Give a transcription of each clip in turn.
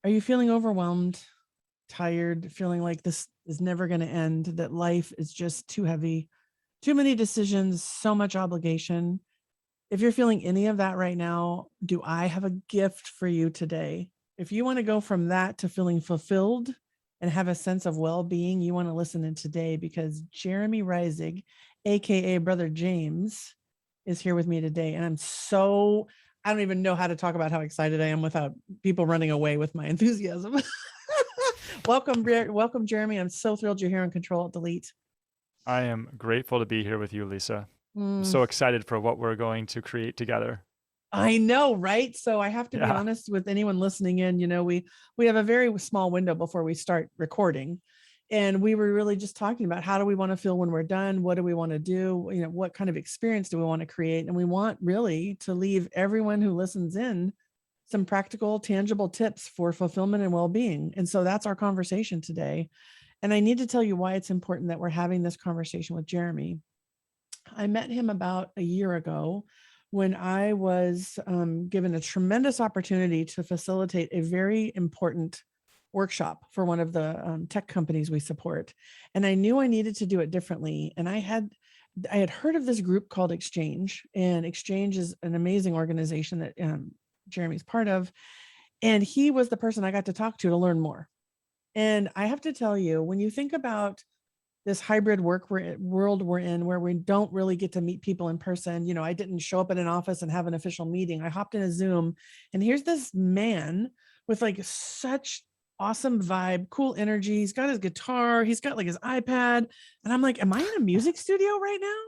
Are you feeling overwhelmed, tired, feeling like this is never going to end, that life is just too heavy, too many decisions, so much obligation? If you're feeling any of that right now, do I have a gift for you today? If you want to go from that to feeling fulfilled and have a sense of well-being, you want to listen in today, because Jeremy Reisig, aka Brother James, is here with me today. And I don't even know how to talk about how excited I am without people running away with my enthusiasm. Welcome, Jeremy. I'm so thrilled you're here on Control-Alt-Delete. I am grateful to be here with you, Lisa. I'm Mm, so excited for what we're going to create together. I know, right? So I have to be Yeah. honest with anyone listening in. We have a very small window before we start recording, and we were really just talking about how do we want to feel when we're done? What do we want to do? What kind of experience do we want to create? And we want really to leave everyone who listens in some practical, tangible tips for fulfillment and well-being. And so that's our conversation today. And I need to tell you why it's important that we're having this conversation with Jeremy. I met him about a year ago when I was given a tremendous opportunity to facilitate a very important workshop for one of the tech companies we support. And I knew I needed to do it differently. And I had heard of this group called Exchange, and Exchange is an amazing organization that Jeremy's part of. And he was the person I got to talk to learn more. And I have to tell you, when you think about this hybrid world we're in, where we don't really get to meet people in person. I didn't show up at an office and have an official meeting. I hopped in a Zoom, and here's this man with like such awesome vibe, cool energy. He's got his guitar, he's got like his iPad. And I'm like, am I in a music studio right now?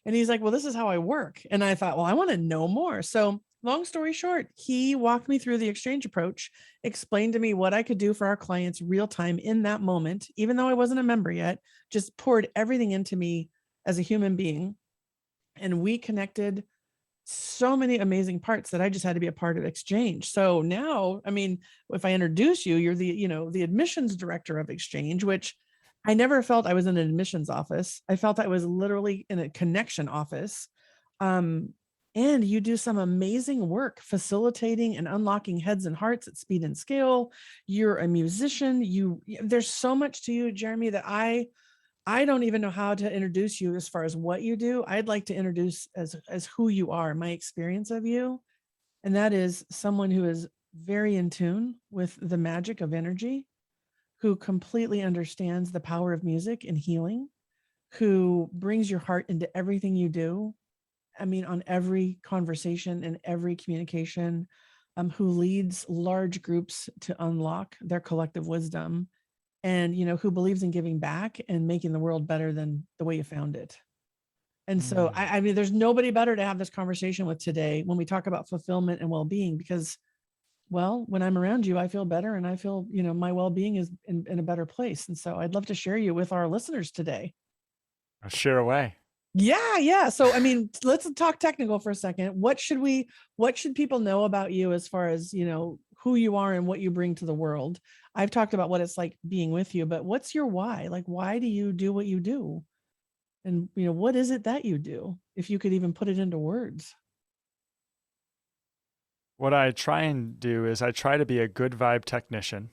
And he's like, well, this is how I work. And I thought, well, I want to know more. So long story short, he walked me through the exchange approach, explained to me what I could do for our clients real time in that moment, even though I wasn't a member yet, just poured everything into me as a human being. And we connected so many amazing parts that I just had to be a part of Exchange. So now, I mean, if I introduce you, you're the admissions director of Exchange, which I never felt I was in an admissions office. I felt I was literally in a connection office. Um, and you do some amazing work facilitating and unlocking heads and hearts at speed and scale. You're a musician. There's so much to you, Jeremy, that I don't even know how to introduce you as far as what you do. I'd like to introduce as who you are, my experience of you. And that is someone who is very in tune with the magic of energy, who completely understands the power of music and healing, who brings your heart into everything you do. I mean, on every conversation and every communication, who leads large groups to unlock their collective wisdom, and who believes in giving back and making the world better than the way you found it. And so Mm. I mean, there's nobody better to have this conversation with today when we talk about fulfillment and well-being, because, well, when I'm around you, I feel better, and I feel my well-being is in a better place. And so I'd love to share you with our listeners today. Share away. Yeah. So I mean, let's talk technical for a second. What should people know about you as far as who you are and what you bring to the world? I've talked about what it's like being with you, but what's your why? Like, why do you do what you do? And what is it that you do? If you could even put it into words. What I try and do is I try to be a good vibe technician.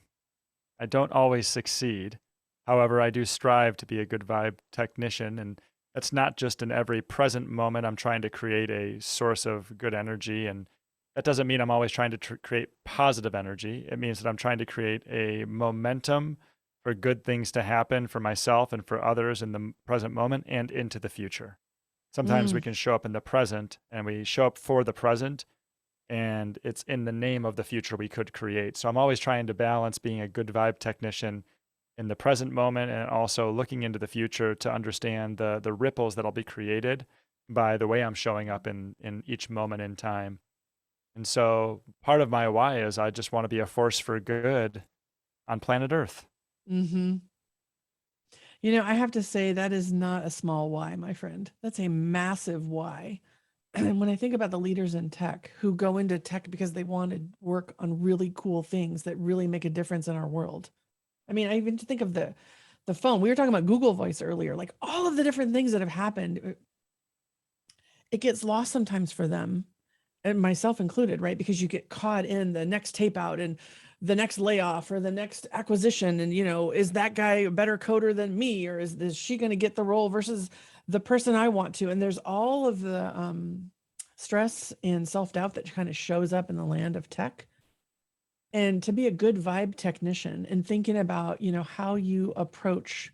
I don't always succeed. However, I do strive to be a good vibe technician. And that's not just in every present moment. I'm trying to create a source of good energy. And that doesn't mean I'm always trying to create positive energy. It means that I'm trying to create a momentum for good things to happen for myself and for others in the present moment and into the future. Sometimes we Mm, can show up in the present and we show up for the present, and it's in the name of the future we could create. So I'm always trying to balance being a good vibe technician in the present moment and also looking into the future to understand the ripples that'll be created by the way I'm showing up in each moment in time. And so part of my why is I just want to be a force for good on planet Earth. mm-hmm. I have to say that is not a small why, my friend. That's a massive why. And when I think about the leaders in tech who go into tech because they want to work on really cool things that really make a difference in our world. I mean, I even think of the phone. We were talking about Google Voice earlier, like all of the different things that have happened. It gets lost sometimes for them, and myself included, right? Because you get caught in the next tape out and the next layoff or the next acquisition, and is that guy a better coder than me, or is she going to get the role versus the person I want to? And there's all of the stress and self-doubt that kind of shows up in the land of tech. And to be a good vibe technician and thinking about how you approach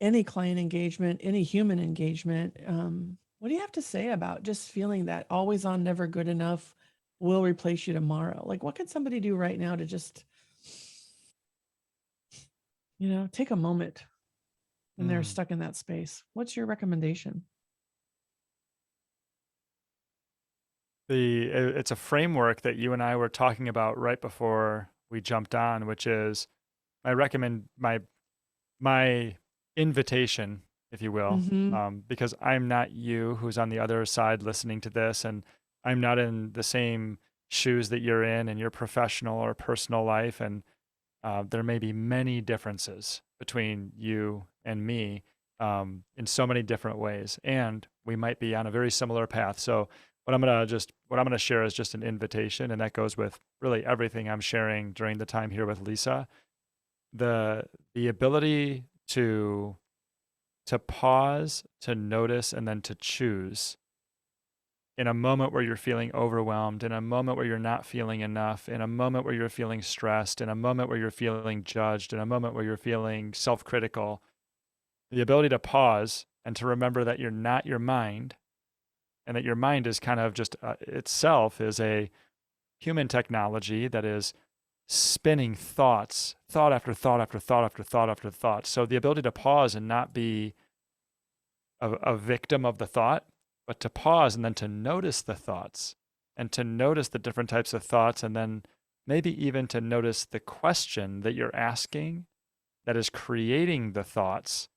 any client engagement, any human engagement, what do you have to say about just feeling that always on, never good enough will replace you tomorrow? Like, what can somebody do right now to just take a moment when they're stuck in that space? What's your recommendation? It's a framework that you and I were talking about right before we jumped on, which is my invitation, if you will, because I'm not you who's on the other side listening to this, and I'm not in the same shoes that you're in your professional or personal life, and there may be many differences between you and me in so many different ways, and we might be on a very similar path. So what I'm gonna share is just an invitation, and that goes with really everything I'm sharing during the time here with Lisa. The ability to pause, to notice, and then to choose in a moment where you're feeling overwhelmed, in a moment where you're not feeling enough, in a moment where you're feeling stressed, in a moment where you're feeling judged, in a moment where you're feeling self-critical. The ability to pause and to remember that you're not your mind, and that your mind is kind of just itself is a human technology that is spinning thoughts, thought after thought after thought after thought after thought. So the ability to pause and not be a victim of the thought, but to pause and then to notice the thoughts and to notice the different types of thoughts, and then maybe even to notice the question that you're asking that is creating the thoughts.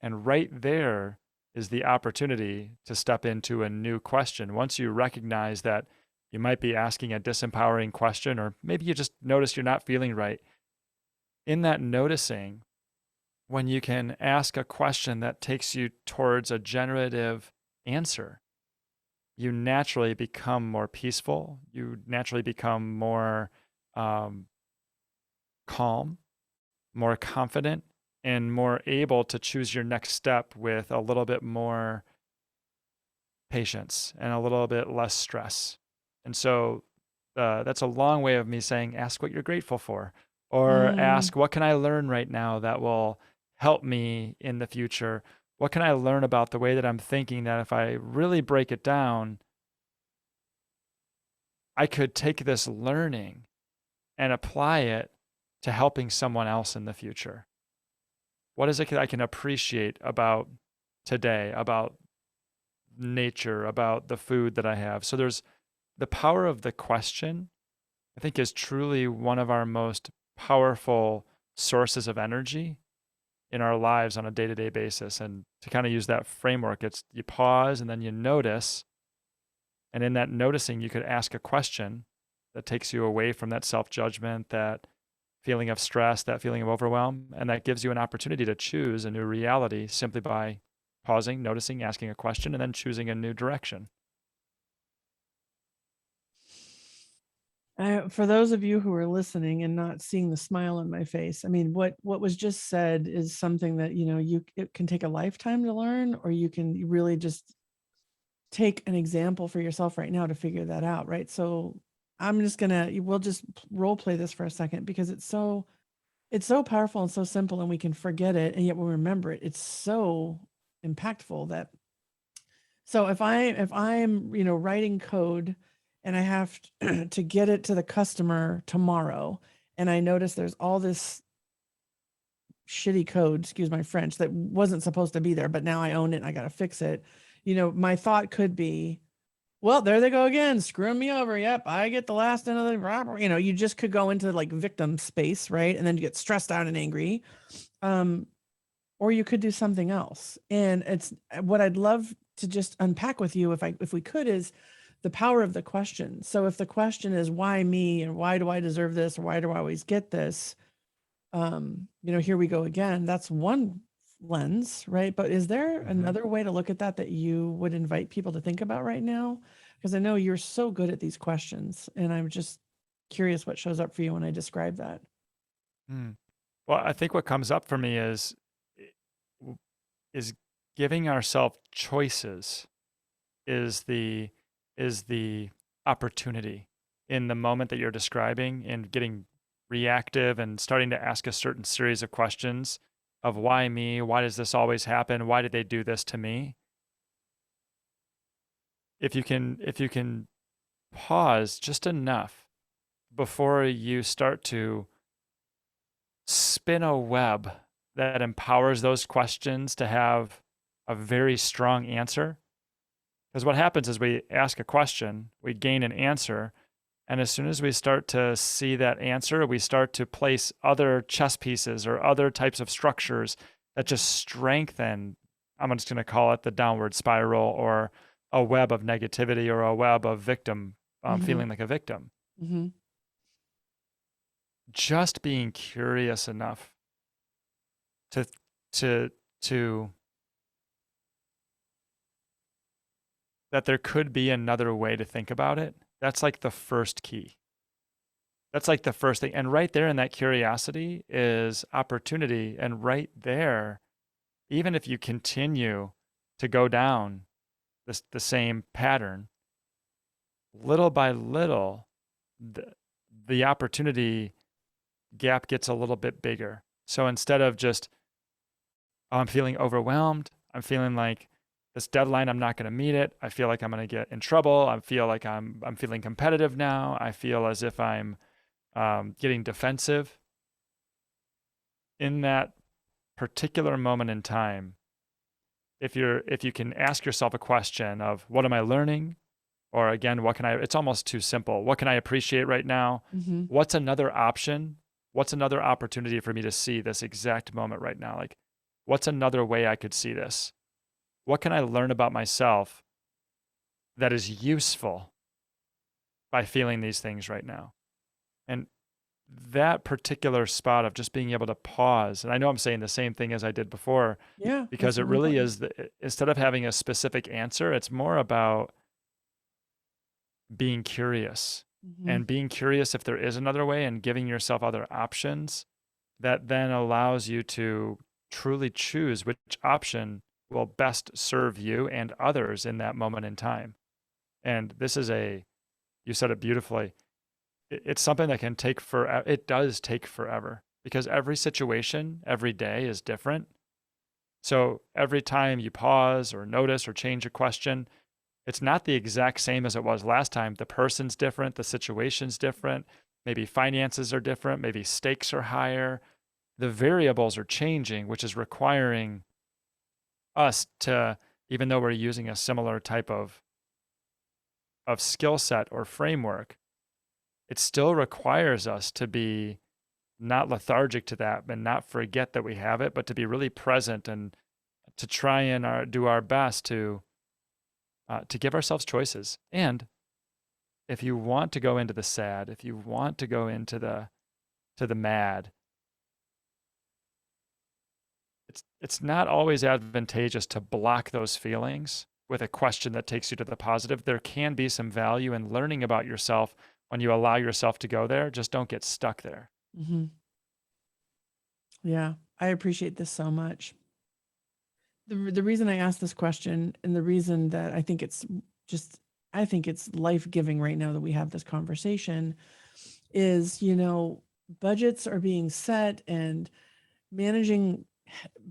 And right there is the opportunity to step into a new question. Once you recognize that you might be asking a disempowering question, or maybe you just notice you're not feeling right. In that noticing, when you can ask a question that takes you towards a generative answer, you naturally become more peaceful. You naturally become more calm, more confident, and more able to choose your next step with a little bit more patience and a little bit less stress. And so that's a long way of me saying, ask what you're grateful for, or ask, what can I learn right now that will help me in the future? What can I learn about the way that I'm thinking that if I really break it down, I could take this learning and apply it to helping someone else in the future? What is it that I can appreciate about today, about nature, about the food that I have? So there's the power of the question, I think, is truly one of our most powerful sources of energy in our lives on a day-to-day basis. And to kind of use that framework, it's you pause and then you notice. And in that noticing, you could ask a question that takes you away from that self-judgment, that feeling of stress, that feeling of overwhelm, and that gives you an opportunity to choose a new reality simply by pausing, noticing, asking a question, and then choosing a new direction. For those of you who are listening and not seeing the smile on my face, I mean, what was just said is something that it can take a lifetime to learn, or you can really just take an example for yourself right now to figure that out, right? So we'll just role play this for a second, because it's so powerful and so simple, and we can forget it, and yet we'll remember it. It's so impactful that. So if I'm writing code, and I have to get it to the customer tomorrow, and I notice there's all this shitty code, excuse my French, that wasn't supposed to be there, but now I own it and I got to fix it. My thought could be, well, there they go again, screwing me over. Yep, I get the last end of the robber. You just could go into like victim space, right? And then you get stressed out and angry. Or you could do something else. And it's what I'd love to just unpack with you, if we could, is the power of the question. So if the question is, why me, and why do I deserve this, or why do I always get this? Here we go again. That's one lens, right? But is there another way to look at that you would invite people to think about right now? Because I know you're so good at these questions, and I'm just curious what shows up for you when I describe that. Mm. Well, I think what comes up for me is giving ourselves choices is the opportunity in the moment that you're describing, and getting reactive and starting to ask a certain series of questions of why me? Why does this always happen? Why did they do this to me? If you can pause just enough before you start to spin a web that empowers those questions to have a very strong answer. Because what happens is we ask a question, we gain an answer, and as soon as we start to see that answer, we start to place other chess pieces or other types of structures that just strengthen, I'm just going to call it the downward spiral, or a web of negativity, or a web of victim, feeling like a victim. Mm-hmm. Just being curious enough to that there could be another way to think about it. That's like the first key. That's like the first thing. And right there in that curiosity is opportunity. And right there, even if you continue to go down the same pattern, little by little, the opportunity gap gets a little bit bigger. So instead of just, oh, I'm feeling overwhelmed, I'm feeling like this deadline, I'm not going to meet it, I feel like I'm going to get in trouble, I feel like I'm feeling competitive now, I feel as if I'm getting defensive. In that particular moment in time, if you can ask yourself a question of, what am I learning? Or again, what can I, it's almost too simple. What can I appreciate right now? Mm-hmm. What's another option? What's another opportunity for me to see this exact moment right now? Like, what's another way I could see this? What can I learn about myself that is useful by feeling these things right now? And that particular spot of just being able to pause, and I know I'm saying the same thing as I did before, Yeah, because that's it really really important. is, instead of having a specific answer, it's more about being curious, Mm-hmm. and being curious if there is another way, and giving yourself other options that then allows you to truly choose which option will best serve you and others in that moment in time. And this is you said it beautifully. It's something that can take forever. It does take forever, because every situation, every day is different. So every time you pause or notice or change a question, it's not the exact same as it was last time. The person's different, the situation's different, maybe finances are different, maybe stakes are higher. The variables are changing, which is requiring us to, even though we're using a similar type of skill set or framework, it still requires us to be not lethargic to that and not forget that we have it, but to be really present and to try and do our best to give ourselves choices. And if you want to go into the sad, if you want to go into the mad, it's not always advantageous to block those feelings with a question that takes you to the positive. There can be some value in learning about yourself when you allow yourself to go there. Just don't get stuck there. Mm-hmm. Yeah, I appreciate this so much. The reason I asked this question, and the reason that I think it's life-giving right now that we have this conversation, is, budgets are being set, and managing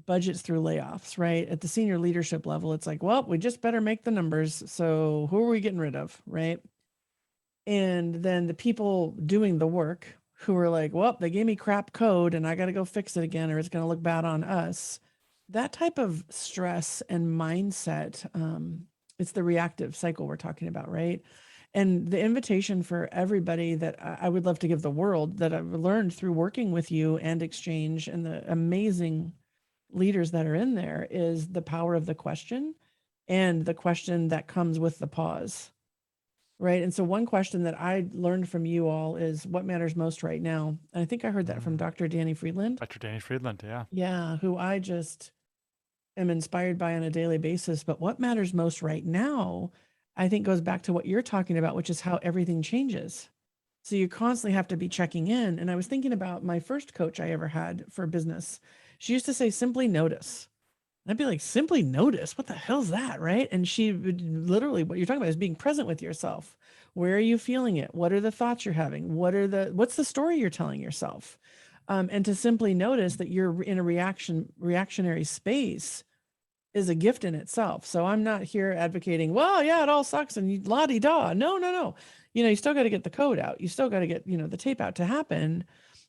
budgets through layoffs, right? At the senior leadership level, it's like, well, we just better make the numbers. So who are we getting rid of, right? And then the people doing the work, who are like, well, they gave me crap code and I got to go fix it again, or it's going to look bad on us. That type of stress and mindset, it's the reactive cycle we're talking about, right? And the invitation for everybody that I would love to give the world, that I've learned through working with you and Exchange and the amazing leaders that are in there, is the power of the question, and the question that comes with the pause. Right. And so one question that I learned from you all is, what matters most right now? And I think I heard that from Dr. Danny Friedland. Dr. Danny Friedland, yeah. Yeah, who I just am inspired by on a daily basis. But what matters most right now, I think, goes back to what you're talking about, which is how everything changes. So you constantly have to be checking in. And I was thinking about my first coach I ever had for business. She used to say, simply notice. I'd be like, simply notice. What the hell's that? Right. And she would literally, what you're talking about is being present with yourself. Where are you feeling it? What are the thoughts you're having? What's the story you're telling yourself? And to simply notice that you're in a reactionary space is a gift in itself. So I'm not here advocating, well, yeah, it all sucks and la di da. No, no, no. You still got to get the code out. You still got to get, the tape out to happen.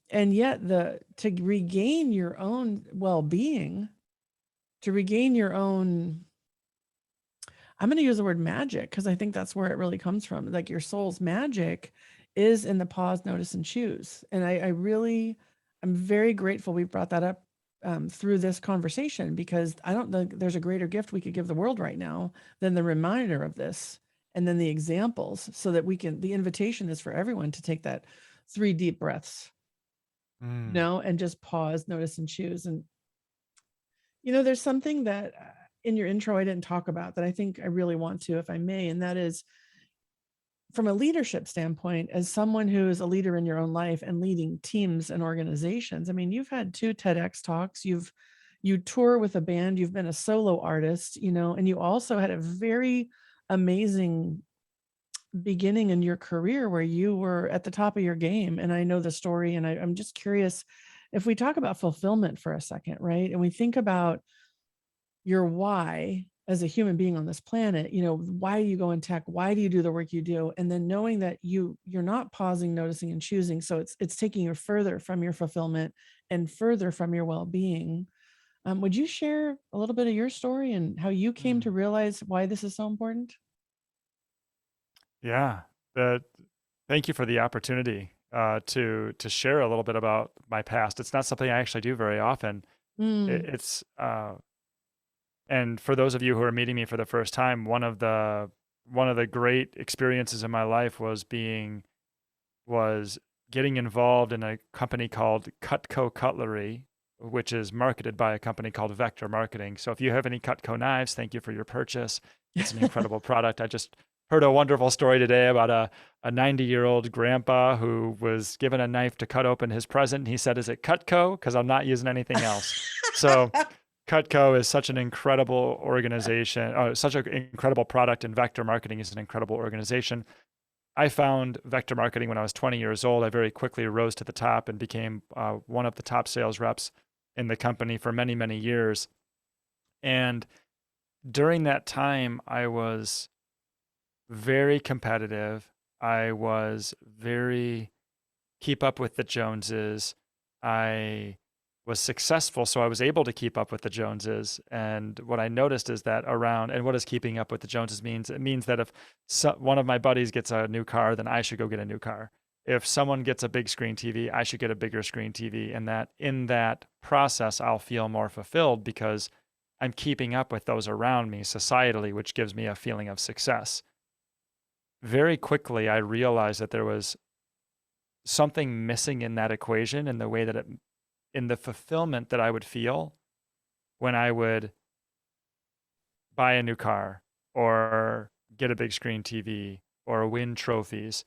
And yet to regain your own well-being, to regain your own, I'm going to use the word magic because I think that's where it really comes from. Like your soul's magic is in the pause, notice, and choose. And I'm very grateful we brought that up through this conversation, because I don't think there's a greater gift we could give the world right now than the reminder of this, and then the examples, so that the invitation is for everyone to take that 3 deep breaths, and just pause, notice, and choose. And there's something that in your intro I didn't talk about that I think I really want to, if I may, and that is from a leadership standpoint, as someone who is a leader in your own life and leading teams and organizations. I mean, you've had 2 TEDx talks, you tour with a band, you've been a solo artist, and you also had a very amazing beginning in your career where you were at the top of your game. And I know the story, and I'm just curious if we talk about fulfillment for a second, right? And we think about your why as a human being on this planet. Why do you go in tech? Why do you do the work you do? And then knowing that you're not pausing, noticing, and choosing. So it's taking you further from your fulfillment and further from your well-being. Would you share a little bit of your story and how you came to realize why this is so important? Yeah. Thank you for the opportunity to share a little bit about my past. It's not something I actually do very often. Mm. It's and for those of you who are meeting me for the first time, one of the great experiences in my life was getting involved in a company called Cutco Cutlery, which is marketed by a company called Vector Marketing. So if you have any Cutco knives, thank you for your purchase. It's an incredible product. I just heard a wonderful story today about a 90-year-old grandpa who was given a knife to cut open his present. He said, "Is it Cutco? Because I'm not using anything else." So Cutco is such an incredible organization, such an incredible product, and Vector Marketing is an incredible organization. I found Vector Marketing when I was 20 years old. I very quickly rose to the top and became one of the top sales reps in the company for many, many years. And during that time, I was very competitive. I was very keep up with the Joneses. I was successful, so I was able to keep up with the Joneses. And what I noticed is that and what does keeping up with the Joneses means? It means that if one of my buddies gets a new car, then I should go get a new car. If someone gets a big screen TV, I should get a bigger screen TV. And that in that process, I'll feel more fulfilled because I'm keeping up with those around me societally, which gives me a feeling of success. Very quickly, I realized that there was something missing in that equation, in the way that in the fulfillment that I would feel when I would buy a new car or get a big screen TV or win trophies.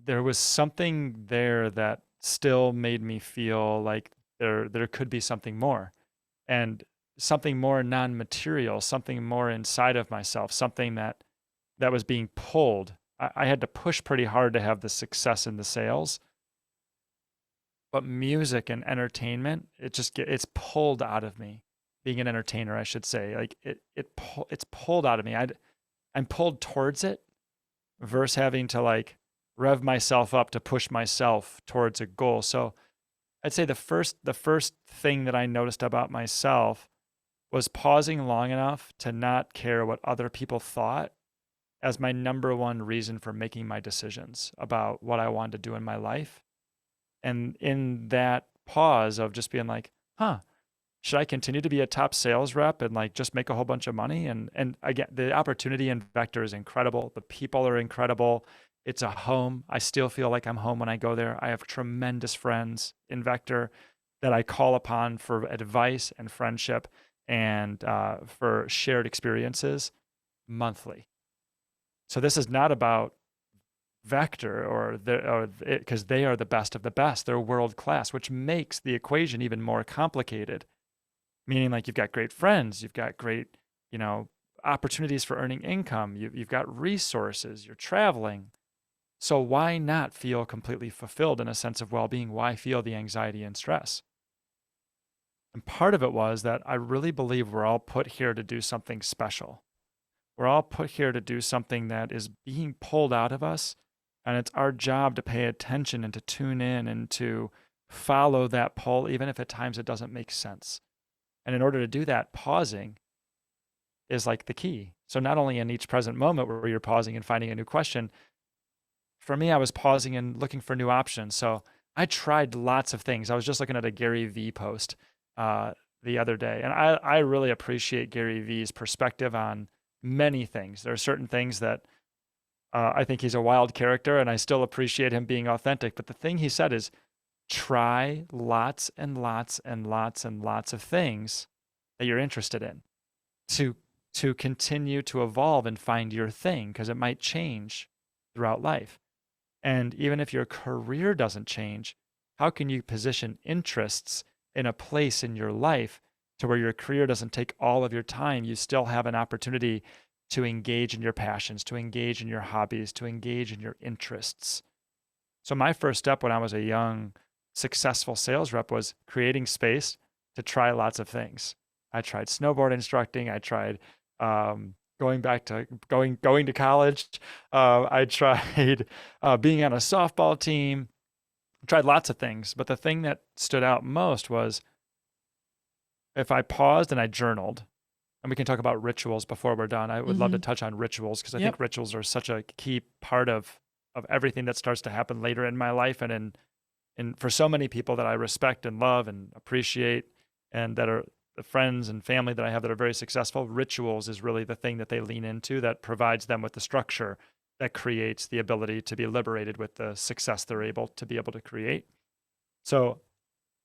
There was something there that still made me feel like there could be something more, and something more non-material, something more inside of myself, something that was being pulled. I had to push pretty hard to have the success in the sales. But music and entertainment, it's pulled out of me. Being an entertainer, I should say, like it's pulled out of me. I'm pulled towards it versus having to like rev myself up to push myself towards a goal. So I'd say the first thing that I noticed about myself was pausing long enough to not care what other people thought as my number one reason for making my decisions about what I wanted to do in my life. And in that pause of just being like, should I continue to be a top sales rep and like just make a whole bunch of money? And again, the opportunity in Vector is incredible. The people are incredible. It's a home. I still feel like I'm home when I go there. I have tremendous friends in Vector that I call upon for advice and friendship and for shared experiences monthly. So this is not about vector, or because they are the best of the best. They're world class, which makes the equation even more complicated. Meaning, like, you've got great friends, you've got great, you know, opportunities for earning income, you've got resources, you're traveling. So why not feel completely fulfilled in a sense of well-being? Why feel the anxiety and stress? And part of it was that I really believe we're all put here to do something special. We're all put here to do something that is being pulled out of us, and it's our job to pay attention and to tune in and to follow that pull, even if at times it doesn't make sense. And in order to do that, pausing is like the key. So not only in each present moment where you're pausing and finding a new question, for me, I was pausing and looking for new options. So I tried lots of things. I was just looking at a Gary Vee post the other day, and I really appreciate Gary Vee's perspective on many things. There are certain things that I think he's a wild character, and I still appreciate him being authentic. But the thing he said is, try lots and lots and lots and lots of things that you're interested in to continue to evolve and find your thing, because it might change throughout life. And even if your career doesn't change, how can you position interests in a place in your life to where your career doesn't take all of your time? You still have an opportunity to engage in your passions, to engage in your hobbies, to engage in your interests. So my first step when I was a young, successful sales rep was creating space to try lots of things. I tried snowboard instructing. I tried going to college. I tried being on a softball team. I tried lots of things, but the thing that stood out most was if I paused and I journaled. And we can talk about rituals before we're done. I would love to touch on rituals, because I think rituals are such a key part of everything that starts to happen later in my life, and for so many people that I respect and love and appreciate, and that are the friends and family that I have that are very successful. Rituals is really the thing that they lean into, that provides them with the structure that creates the ability to be liberated with the success they're able to create. So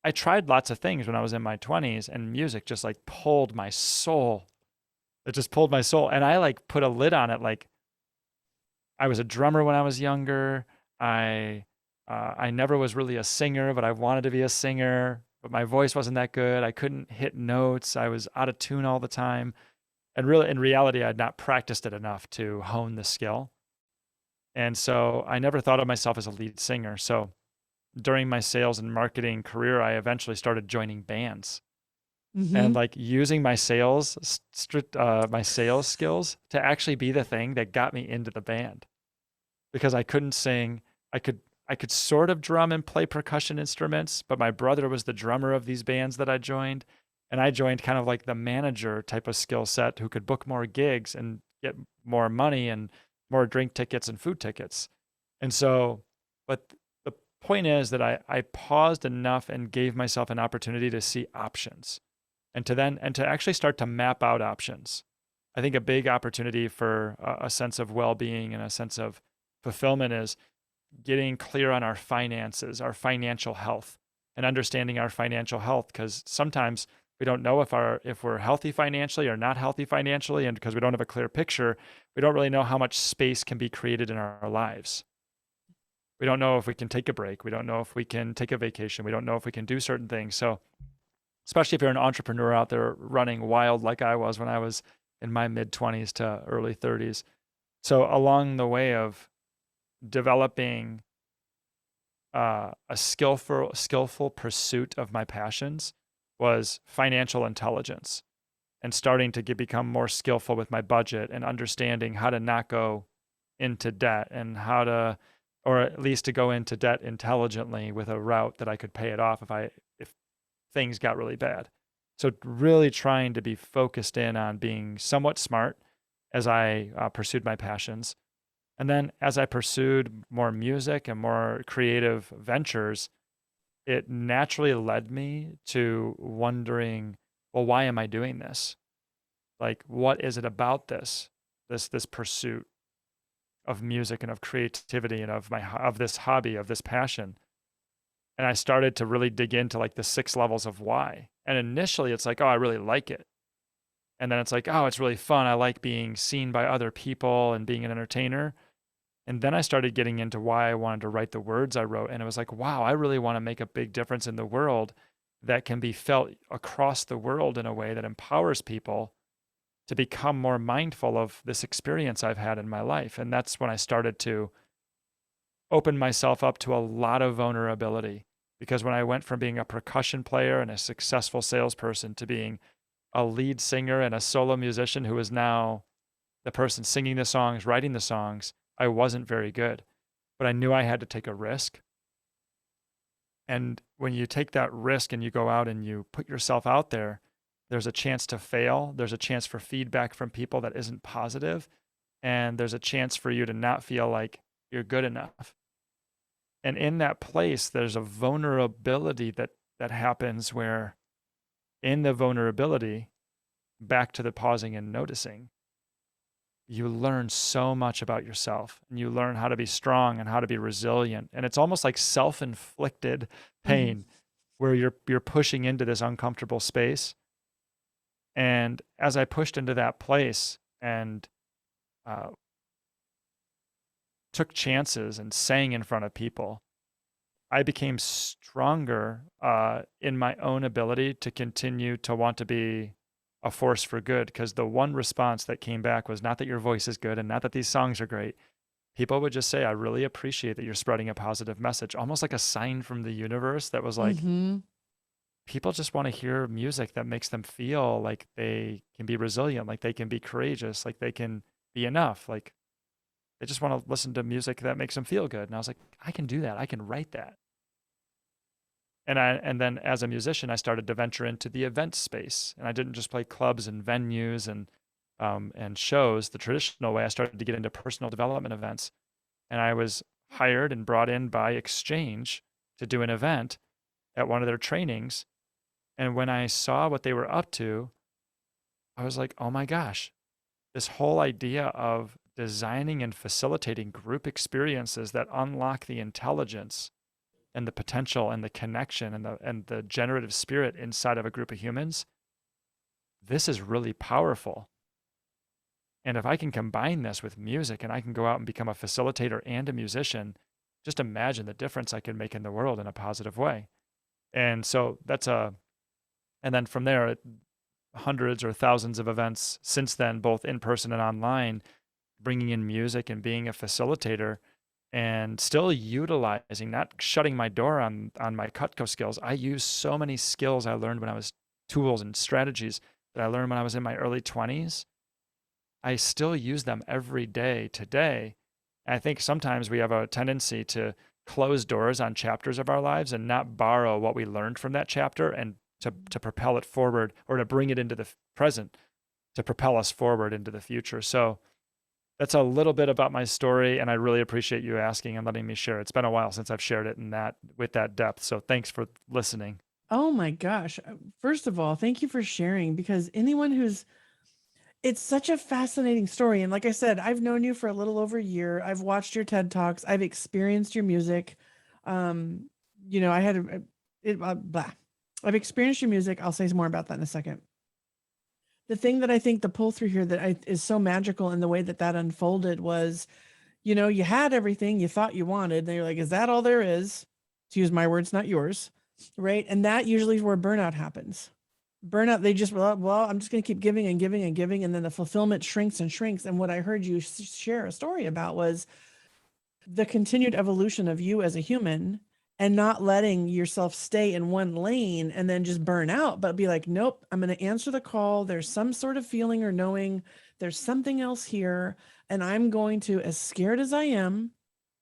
I tried lots of things when I was in my 20s, and music just like pulled my soul. It just pulled my soul. And I like put a lid on it. Like, I was a drummer when I was younger. I never was really a singer, but I wanted to be a singer, but my voice wasn't that good. I couldn't hit notes. I was out of tune all the time. And really, in reality, I had not practiced it enough to hone the skill. And so I never thought of myself as a lead singer. So during my sales and marketing career, I eventually started joining bands and like using my sales skills to actually be the thing that got me into the band, because I couldn't sing. I could sort of drum and play percussion instruments, but my brother was the drummer of these bands that I joined, and I joined kind of like the manager type of skill set who could book more gigs and get more money and more drink tickets and food tickets. And so, but the point is that I paused enough and gave myself an opportunity to see options, and to actually start to map out options. I think a big opportunity for a sense of well-being and a sense of fulfillment is getting clear on our finances, our financial health, and understanding our financial health, because sometimes we don't know if we're healthy financially or not healthy financially, and because we don't have a clear picture, we don't really know how much space can be created in our lives. We don't know if we can take a break. We don't know if we can take a vacation. We don't know if we can do certain things. So especially if you're an entrepreneur out there running wild like I was when I was in my mid-20s to early 30s. So along the way of developing a skillful pursuit of my passions was financial intelligence, and starting to become more skillful with my budget and understanding how to not go into debt, and how to, or at least to go into debt intelligently with a route that I could pay it off if things got really bad. So really trying to be focused in on being somewhat smart as I pursued my passions. And then as I pursued more music and more creative ventures, it naturally led me to wondering, well, why am I doing this? Like, what is it about this pursuit of music and of creativity and of this hobby, of this passion? And I started to really dig into like the 6 levels of why. And initially it's like, oh, I really like it. And then it's like, oh, it's really fun. I like being seen by other people and being an entertainer. And then I started getting into why I wanted to write the words I wrote. And it was like, wow, I really want to make a big difference in the world that can be felt across the world in a way that empowers people to become more mindful of this experience I've had in my life. And that's when I started to open myself up to a lot of vulnerability. Because when I went from being a percussion player and a successful salesperson to being a lead singer and a solo musician who is now the person singing the songs, writing the songs, I wasn't very good. But I knew I had to take a risk. And when you take that risk and you go out and you put yourself out there, there's a chance to fail. There's a chance for feedback from people that isn't positive, and there's a chance for you to not feel like you're good enough. And in that place, there's a vulnerability that happens where in the vulnerability, back to the pausing and noticing, you learn so much about yourself, and you learn how to be strong and how to be resilient. And it's almost like self-inflicted pain where you're pushing into this uncomfortable space. And as I pushed into that place and took chances and sang in front of people, I became stronger in my own ability to continue to want to be a force for good. Because the one response that came back was not that your voice is good and not that these songs are great. People would just say, I really appreciate that you're spreading a positive message, almost like a sign from the universe that was like, people just want to hear music that makes them feel like they can be resilient, like they can be courageous, like they can be enough. Like they just want to listen to music that makes them feel good. And I was like, I can do that. I can write that. And then as a musician, I started to venture into the event space. And I didn't just play clubs and venues and shows the traditional way. I started to get into personal development events. And I was hired and brought in by Exchange to do an event at one of their trainings. And when I saw what they were up to, I was like, oh my gosh, this whole idea of designing and facilitating group experiences that unlock the intelligence and the potential and the connection and the generative spirit inside of a group of humans, this is really powerful. And if I can combine this with music and I can go out and become a facilitator and a musician, just imagine the difference I can make in the world in a positive way. And so and then from there, hundreds or thousands of events since then, both in person and online, bringing in music and being a facilitator and still utilizing, not shutting my door on my Cutco skills. I use so many skills I learned when I was tools and strategies that I learned when I was in my early 20s. I still use them every day today. And I think sometimes we have a tendency to close doors on chapters of our lives and not borrow what we learned from that chapter and to propel it forward or to bring it into the present, to propel us forward into the future. So that's a little bit about my story, and I really appreciate you asking and letting me share. It's been a while since I've shared it with that depth. So thanks for listening. Oh my gosh. First of all, thank you for sharing, because it's such a fascinating story. And like I said, I've known you for a little over a year. I've watched your TED Talks. I've experienced your music. I had blah. I've experienced your music. I'll say some more about that in a second. The thing that I think the pull through here is so magical in the way that unfolded was, you had everything you thought you wanted. And you're like, is that all there is? To use my words, not yours. Right. And that usually is where burnout happens. Burnout, they just, well, I'm just going to keep giving and giving and giving. And then the fulfillment shrinks and shrinks. And what I heard you share a story about was the continued evolution of you as a human, and not letting yourself stay in one lane and then just burn out, but be like, nope, I'm going to answer the call. There's some sort of feeling or knowing there's something else here. And I'm going to, as scared as I am,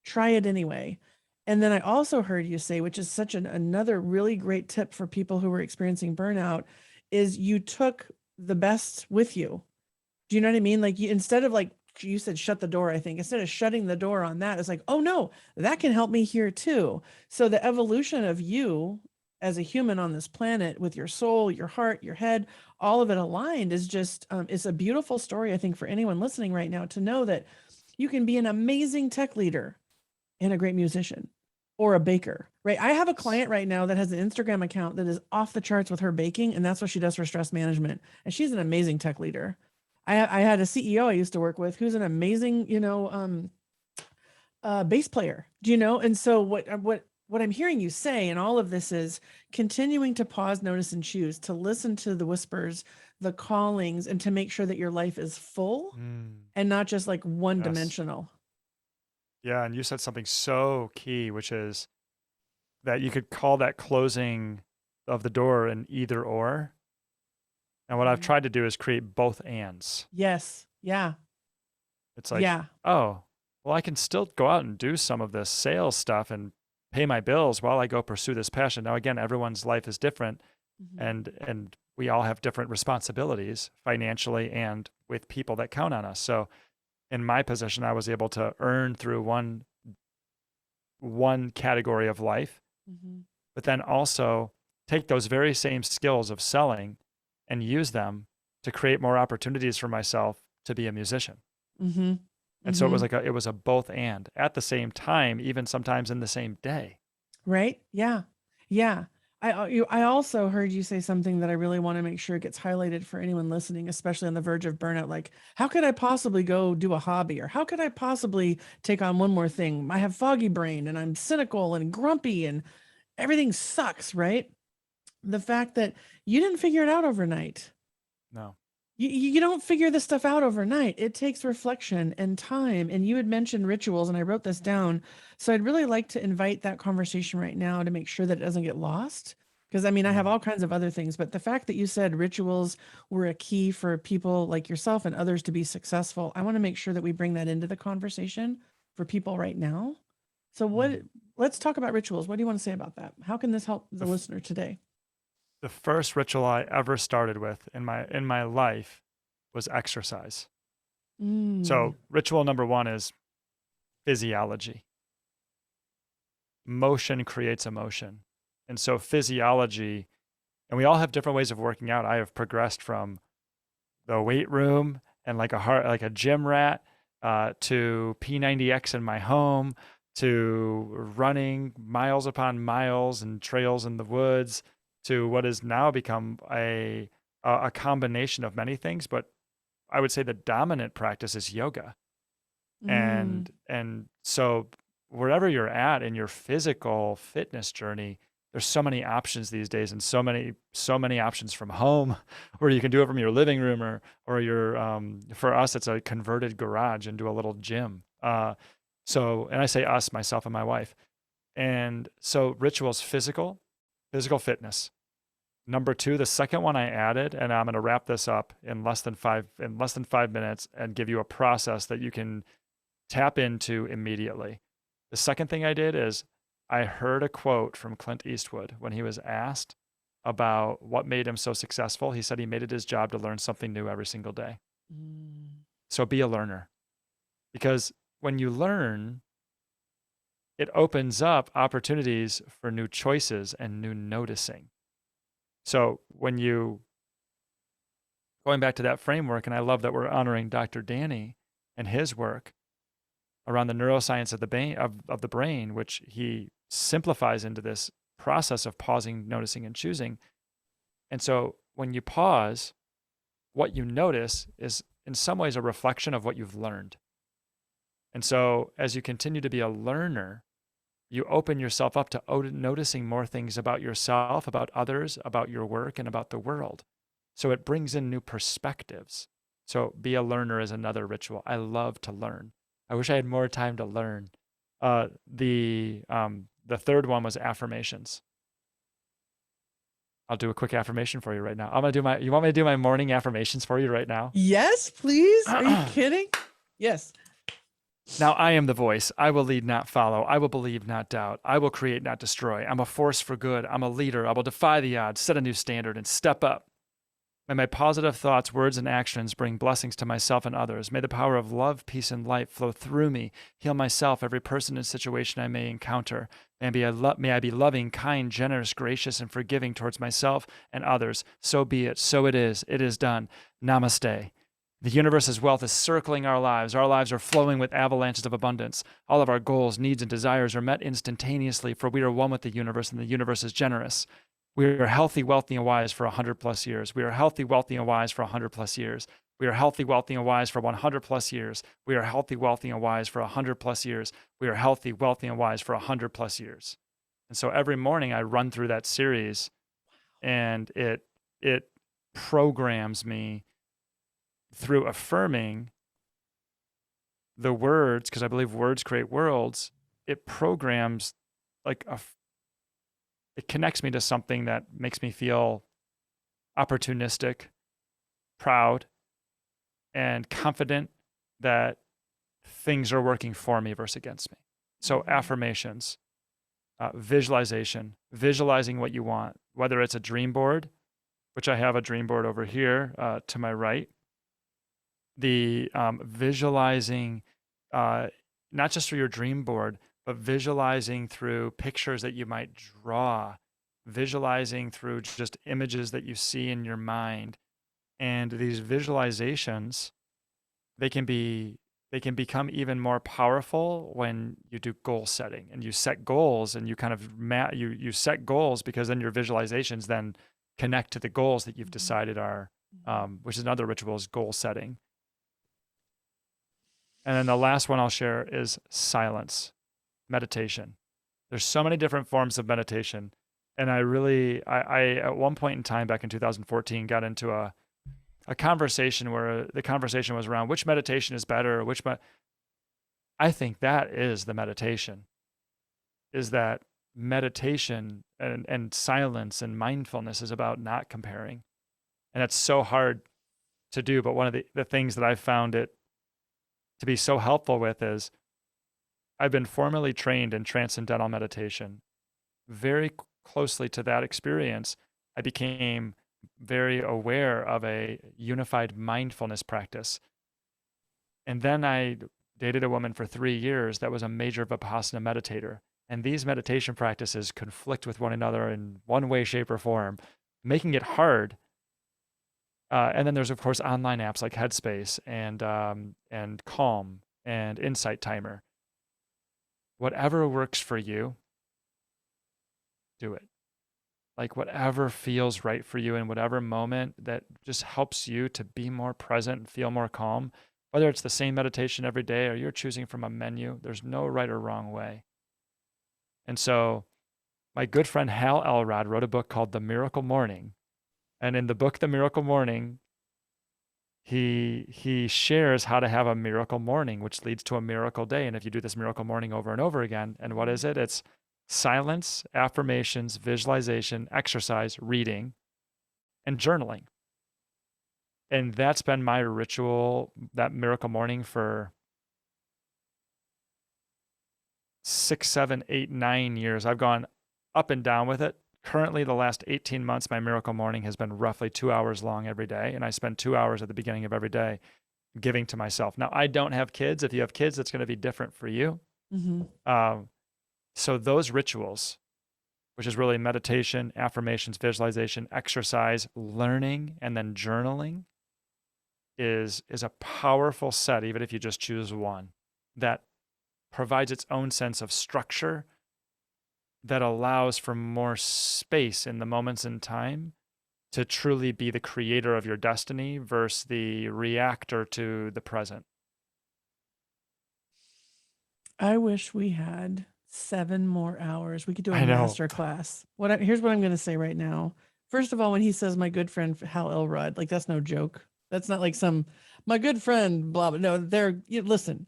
try it anyway. And then I also heard you say, which is such another really great tip for people who are experiencing burnout, is you took the best with you. Do you know what I mean? Like instead of like, you said shut the door, I think, instead of shutting the door on that, it's like, oh no, that can help me here too. So the evolution of you as a human on this planet, with your soul, your heart, your head, all of it aligned, is just, it's a beautiful story, I think, for anyone listening right now to know that you can be an amazing tech leader and a great musician or a baker, right? I have a client right now that has an Instagram account that is off the charts with her baking, and that's what she does for stress management. And she's an amazing tech leader. I had a CEO I used to work with who's an amazing, bass player, do you know? And so what I'm hearing you say in all of this is continuing to pause, notice, and choose, to listen to the whispers, the callings, and to make sure that your life is full and not just like one Yes. dimensional. Yeah, and you said something so key, which is that you could call that closing of the door an either or. And what I've tried to do is create both ands. Yes. Yeah. It's like, Yeah. oh, well, I can still go out and do some of this sales stuff and pay my bills while I go pursue this passion. Now, again, everyone's life is different, and we all have different responsibilities financially and with people that count on us. So in my position, I was able to earn through one category of life, but then also take those very same skills of selling and use them to create more opportunities for myself to be a musician. And so it was like it was a both and at the same time, even sometimes in the same day. Right. Yeah. Yeah. I also heard you say something that I really want to make sure gets highlighted for anyone listening, especially on the verge of burnout. Like, how could I possibly go do a hobby, or how could I possibly take on one more thing? I have foggy brain and I'm cynical and grumpy and everything sucks, right? The fact that you didn't figure it out overnight. No. You don't figure this stuff out overnight. It takes reflection and time. And you had mentioned rituals, and I wrote this down. So I'd really like to invite that conversation right now to make sure that it doesn't get lost. Because I mean, I have all kinds of other things, but the fact that you said rituals were a key for people like yourself and others to be successful, I want to make sure that we bring that into the conversation for people right now. So let's talk about rituals. What do you want to say about that? How can this help the listener today? The first ritual I ever started with in my life was exercise. So ritual number one is physiology. Motion creates emotion. And so physiology, and we all have different ways of working out. I have progressed from the weight room and like a gym rat to P90X in my home, to running miles upon miles and trails in the woods, to what has now become a combination of many things, but I would say the dominant practice is yoga. And so wherever you're at in your physical fitness journey, there's so many options these days, and so many options from home, or you can do it from your living room, or your for us it's a converted garage into a little gym. So, and I say us, myself and my wife. And so rituals, physical fitness. Number two, the second one I added, and I'm going to wrap this up in less than 5 minutes and give you a process that you can tap into immediately. The second thing I did is I heard a quote from Clint Eastwood when he was asked about what made him so successful. He said he made it his job to learn something new every single day. So be a learner, because when you learn, it opens up opportunities for new choices and new noticing. So when going back to that framework, and I love that we're honoring Dr. Danny and his work around the neuroscience of the brain, which he simplifies into this process of pausing, noticing, and choosing. And so when you pause, what you notice is in some ways a reflection of what you've learned. And so as you continue to be a learner, you open yourself up to noticing more things about yourself, about others, about your work, and about the world. So it brings in new perspectives. So be a learner is another ritual. I love to learn. I wish I had more time to learn. The third one was affirmations. I'll do a quick affirmation for you right now. You want me to do my morning affirmations for you right now? Yes, please. Are you kidding? Yes. Now I am the voice. I will lead, not follow. I will believe, not doubt. I will create, not destroy. I'm a force for good. I'm a leader. I will defy the odds, set a new standard, and step up. May my positive thoughts, words, and actions bring blessings to myself and others. May the power of love, peace, and light flow through me, heal myself, every person and situation I may encounter. May I be loving, kind, generous, gracious, and forgiving towards myself and others. So be it. So it is. It is done. Namaste. The universe's wealth is circling our lives. Our lives are flowing with avalanches of abundance. All of our goals, needs, and desires are met instantaneously, for we are one with the universe, and the universe is generous. We are healthy, wealthy, and wise for 100+ years. We are healthy, wealthy, and wise for 100+ years. We are healthy, wealthy, and wise for 100 plus years. We are healthy, wealthy, and wise for 100 plus years. We are healthy, wealthy, and wise for 100 plus years. And so every morning I run through that series, and it programs me through affirming the words, because I believe words create worlds. It programs like it connects me to something that makes me feel opportunistic, proud, and confident that things are working for me versus against me. So affirmations, visualization, visualizing what you want, whether it's a dream board, which I have a dream board over here to my right. The visualizing, not just through your dream board, but visualizing through pictures that you might draw, visualizing through just images that you see in your mind. And these visualizations, they can become even more powerful when you do goal setting and you set goals, and you kind of you set goals, because then your visualizations then connect to the goals that you've decided are, which is another ritual, is goal setting. And then the last one I'll share is silence, meditation. There's so many different forms of meditation. And I at one point in time back in 2014 got into a conversation where the conversation was around which meditation is better, I think that is the meditation, is that meditation and silence and mindfulness is about not comparing. And that's so hard to do. But one of the things that I've found it to be so helpful with is I've been formally trained in transcendental meditation. Very closely to that experience, I became very aware of a unified mindfulness practice. And then I dated a woman for 3 years that was a major Vipassana meditator. And these meditation practices conflict with one another in one way, shape, or form, making it hard. And then there's, of course, online apps like Headspace and Calm and Insight Timer. Whatever works for you, do it. Like whatever feels right for you in whatever moment that just helps you to be more present and feel more calm. Whether it's the same meditation every day or you're choosing from a menu, there's no right or wrong way. And so my good friend Hal Elrod wrote a book called The Miracle Morning. And in the book, The Miracle Morning, he shares how to have a miracle morning, which leads to a miracle day. And if you do this miracle morning over and over again, and what is it? It's silence, affirmations, visualization, exercise, reading, and journaling. And that's been my ritual, that miracle morning, for 6, 7, 8, 9 years. I've gone up and down with it. Currently, the last 18 months, my miracle morning has been roughly 2 hours long every day. And I spend 2 hours at the beginning of every day giving to myself. Now, I don't have kids. If you have kids, it's going to be different for you. So those rituals, which is really meditation, affirmations, visualization, exercise, learning, and then journaling, is a powerful set, even if you just choose one, that provides its own sense of structure, that allows for more space in the moments in time to truly be the creator of your destiny versus the reactor to the present. I wish we had 7 more hours. We could do a I know. master class. Here's what I'm going to say right now. First of all, when he says my good friend Hal Elrod, like that's no joke. That's not like my good friend, blah, blah. No, listen,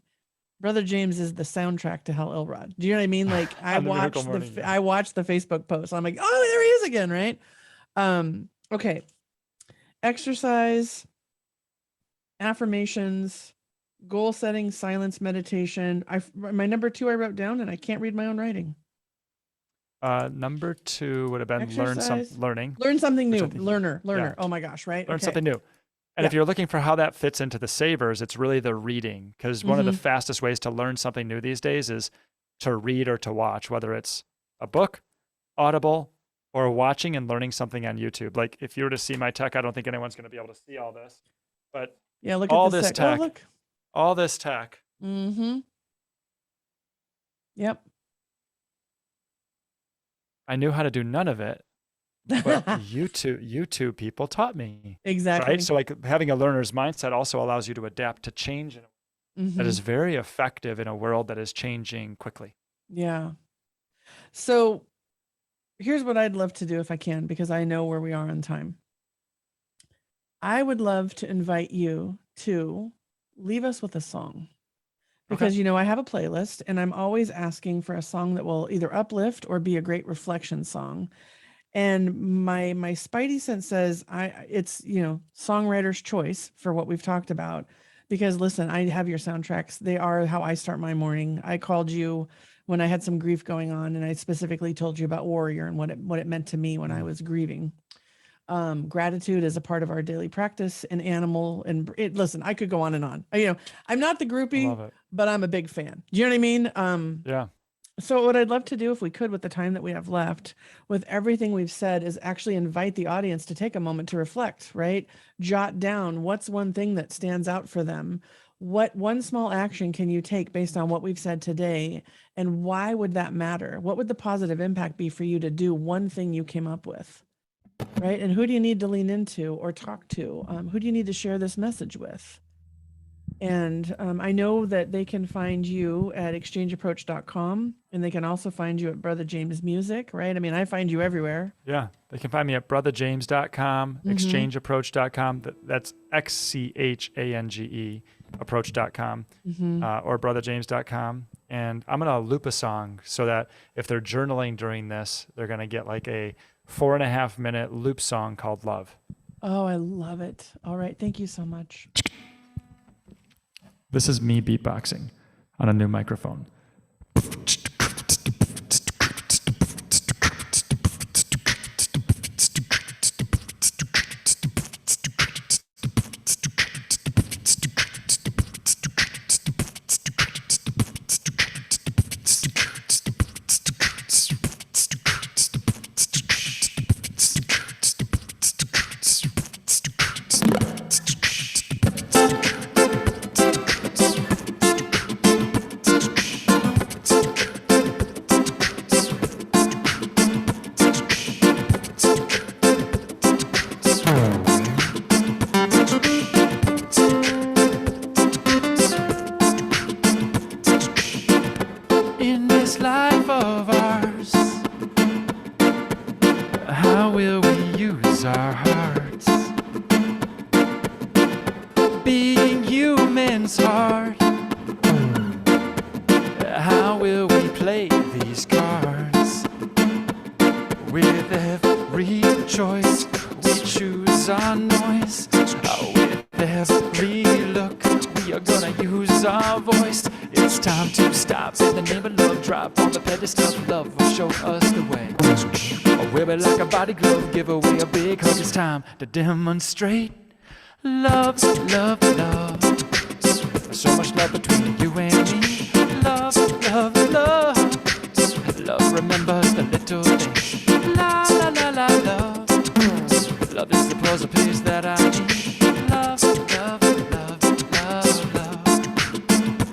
Brother James is the soundtrack to Hal Elrod. Do you know what I mean? Like I watched the Facebook post. I'm like, oh, there he is again, right? Okay. Exercise, affirmations, goal setting, silence, meditation. My number 2 I wrote down, and I can't read my own writing. Number 2 would have been learning. Learn something new. Learner. Yeah. Oh my gosh, right? Learn something new. And if you're looking for how that fits into the savers, it's really the reading, because one of the fastest ways to learn something new these days is to read or to watch, whether it's a book, Audible, or watching and learning something on YouTube. Like if you were to see my tech, I don't think anyone's going to be able to see all this, but yeah, look all at this tech. Oh, look. All this tech. Yep. I knew how to do none of it, Well, you two people taught me, Exactly. right? So like having a learner's mindset also allows you to adapt to change that is very effective in a world that is changing quickly. Yeah. So here's what I'd love to do if I can, because I know where we are on time. I would love to invite you to leave us with a song. Because, Okay. you know, I have a playlist and I'm always asking for a song that will either uplift or be a great reflection song. And my spidey sense says it's, you know, songwriter's choice for what we've talked about. Because listen, I have your soundtracks. They are how I start my morning. I called you when I had some grief going on, and I specifically told you about Warrior and what it meant to me when I was grieving. Gratitude is a part of our daily practice, and animal and listen, I could go on and on. You know, I'm not the I groupie, love it. but I'm a big fan. Do you know what I mean? Yeah. So what I'd love to do, if we could, with the time that we have left, with everything we've said, is actually invite the audience to take a moment to reflect, right? Jot down what's one thing that stands out for them. What one small action can you take based on what we've said today? And why would that matter? What would the positive impact be for you to do one thing you came up with? Right? And who do you need to lean into or talk to? Who do you need to share this message with? And I know that they can find you at exchangeapproach.com, and they can also find you at Brother James Music, right? I mean, I find you everywhere. Yeah. They can find me at brothajames.com, exchangeapproach.com. That's XCHANGE approach.com, or brothajames.com. And I'm going to loop a song so that if they're journaling during this, they're going to get like a 4.5-minute loop song called Love. Oh, I love it. All right. Thank you so much. This is me beatboxing on a new microphone. In this life of ours, how will we use our hearts? Being human's hard. How will we play these cards? With every choice, we choose our noise. With every look, we are gonna use our voice. It's time to stop in the name of love. Drop on the pedestal of love will show us the way. Wear it like a body glove, give away a big hug. It's time to demonstrate love, love, love. So much love between you and me. Love, love, love. Love remembers the little things. La, la, la, la, love. Love is the puzzle piece that I need. Love, love, love, love, love.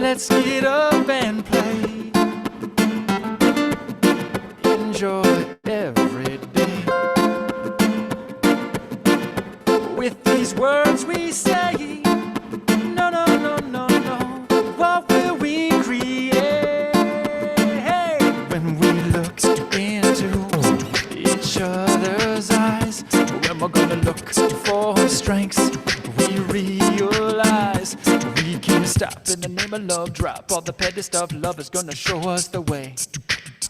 Let's get up and play. Enjoy every day. With these words we say, no, no, no, no, no. What will we create? When we look into each other's eyes, when we're gonna look for strengths, we realize we can't stop in the name of love. Drop all the petty stuff. Love is gonna show us the way.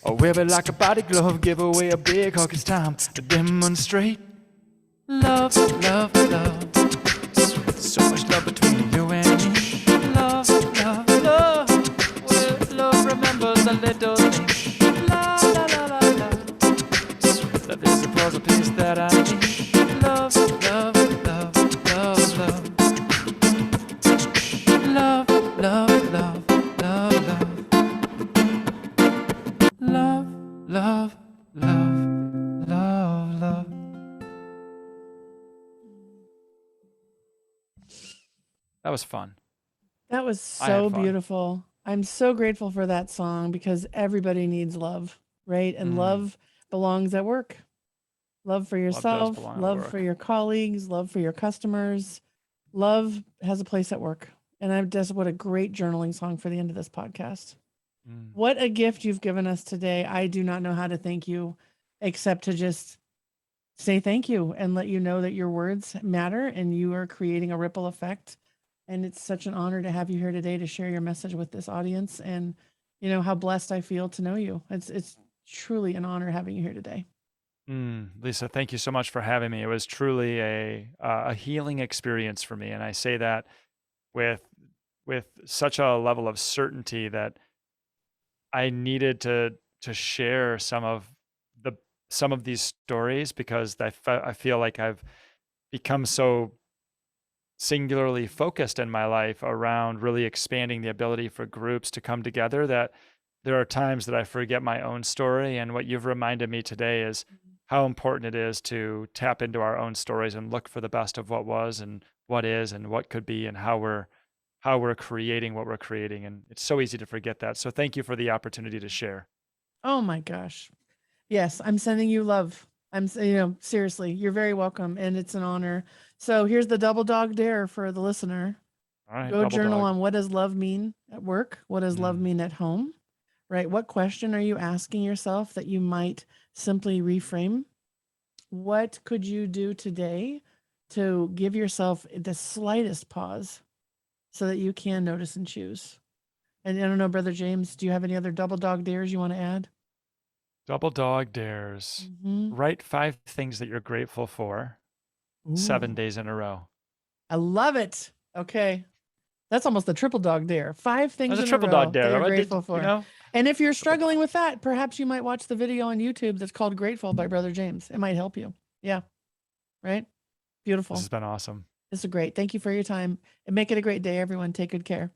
Wear it like a body glove. Give away a big hug. It's time to demonstrate love, love, love. So much love between you and me. Love, love, love. Well, love remembers the little things. La, la, la, la, la. Love is the puzzle piece that I need. Love, love, love, love, love. Love, love, love, love, love. That was fun. That was I had so fun. beautiful. I'm so grateful for that song because everybody needs love, right? And Mm, love belongs at work. Love for love does yourself, belong at love for work. your colleagues, love for your customers. Love has a place at work. And I just, what a great journaling song for the end of this podcast. Mm. What a gift you've given us today. I do not know how to thank you except to just say thank you and let you know that your words matter and you are creating a ripple effect. And it's such an honor to have you here today to share your message with this audience. And you know how blessed I feel to know you. It's truly an honor having you here today. Lisa, thank you so much for having me. It was truly a healing experience for me, and I say that with such a level of certainty that I needed to share the some of these stories because I feel like I've become so singularly focused in my life around really expanding the ability for groups to come together that there are times that I forget my own story. And what you've reminded me today is how important it is to tap into our own stories and look for the best of what was and what is and what could be and how we're creating what we're creating. And it's so easy to forget that. So thank you for the opportunity to share. Oh my gosh. Yes, I'm sending you love. You know, seriously, you're very welcome and it's an honor. So here's the double dog dare for the listener. All right, Go double journal dog. on what does love mean at work? What does love Mm, mean at home? Right? What question are you asking yourself that you might simply reframe? What could you do today to give yourself the slightest pause so that you can notice and choose? And I don't know, Brother James, do you have any other double dog dares you want to add? double dog dares. Mm-hmm. Write 5 things that you're grateful for Ooh, 7 days in a row. I love it. Okay. That's almost a triple dog dare. 5 things There's a in a triple dog row that dare. you're What did grateful you for. know? And if you're Triple struggling dog. with that, perhaps you might watch the video on YouTube that's called Grateful by Brother James. It might help you. Yeah. Right. This Beautiful. has been awesome. This is great. Thank you for your time and make it a great day, everyone. Take good care.